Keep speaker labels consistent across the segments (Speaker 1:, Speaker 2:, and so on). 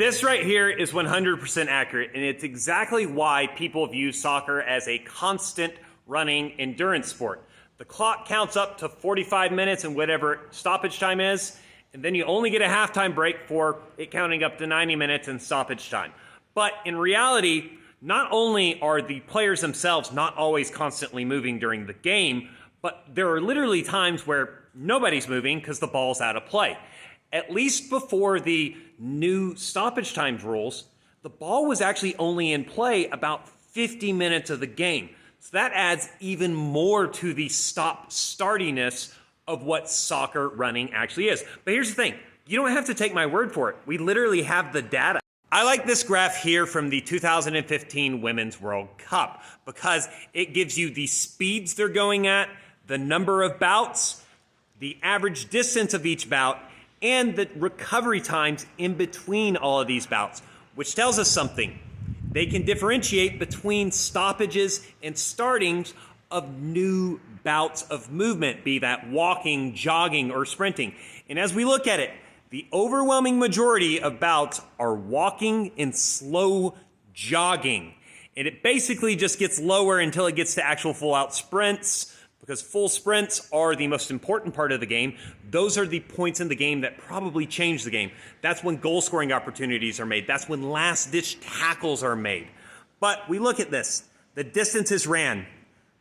Speaker 1: This right here is 100% accurate, and it's exactly why people view soccer as a constant running endurance sport. The clock counts up to 45 minutes and whatever stoppage time is, and then you only get a halftime break for it counting up to 90 minutes and stoppage time. But in reality, not only are the players themselves not always constantly moving during the game, but there are literally times where nobody's moving because the ball's out of play. At least before the new stoppage times rules, the ball was actually only in play about 50 minutes of the game. So that adds even more to the stop-startiness of what soccer running actually is. But here's the thing, you don't have to take my word for it. We literally have the data. I like this graph here from the 2015 Women's World Cup because it gives you the speeds they're going at, the number of bouts, the average distance of each bout, and the recovery times in between all of these bouts, which tells us something. They can differentiate between stoppages and startings of new bouts of movement, be that walking, jogging, or sprinting. And as we look at it, the overwhelming majority of bouts are walking and slow jogging. And it basically just gets lower until it gets to actual full-out sprints, because full sprints are the most important part of the game. Those are the points in the game that probably change the game. That's when goal-scoring opportunities are made. That's when last-ditch tackles are made. But we look at this. The distances ran.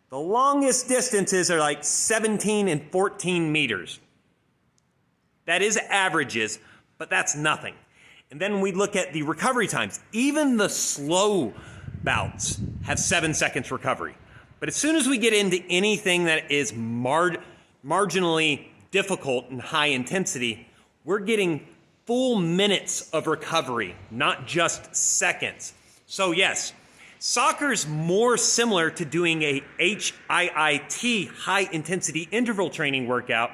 Speaker 1: The longest distances are like 17 and 14 meters. That is averages, but that's nothing. And then we look at the recovery times. Even the slow bouts have 7 seconds recovery. But as soon as we get into anything that is marginally difficult and high intensity, we're getting full minutes of recovery, not just seconds. So yes, soccer's more similar to doing a HIIT, high intensity interval training workout,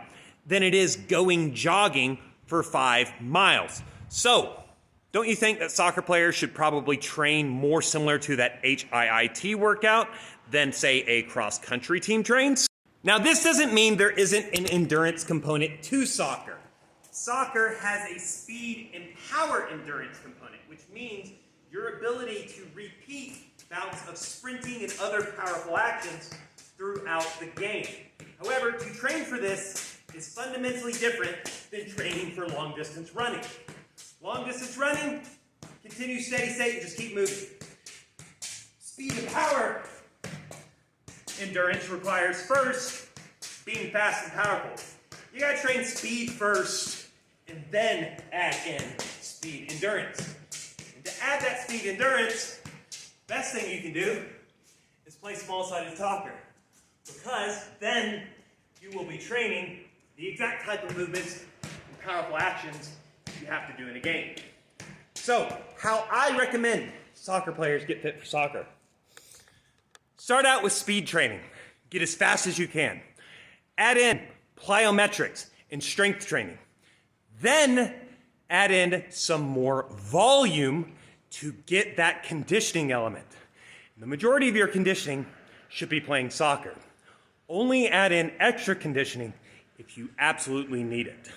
Speaker 1: than it is going jogging for 5 miles. So, don't you think that soccer players should probably train more similar to that HIIT workout than, say, a cross-country team trains? Now, this doesn't mean there isn't an endurance component to soccer. Soccer has a speed and power endurance component, which means your ability to repeat bouts of sprinting and other powerful actions throughout the game. However, to train for this is fundamentally different than training for long-distance running. Long-distance running, continue steady state, just keep moving. Speed and power endurance requires first being fast and powerful. You gotta train speed first and then add in speed endurance. And to add that speed endurance, best thing you can do is play small-sided soccer, because then you will be training the exact type of movements and powerful actions you have to do in a game. So, how I recommend soccer players get fit for soccer. Start out with speed training. Get as fast as you can. Add in plyometrics and strength training. Then add in some more volume to get that conditioning element. The majority of your conditioning should be playing soccer. Only add in extra conditioning if you absolutely need it.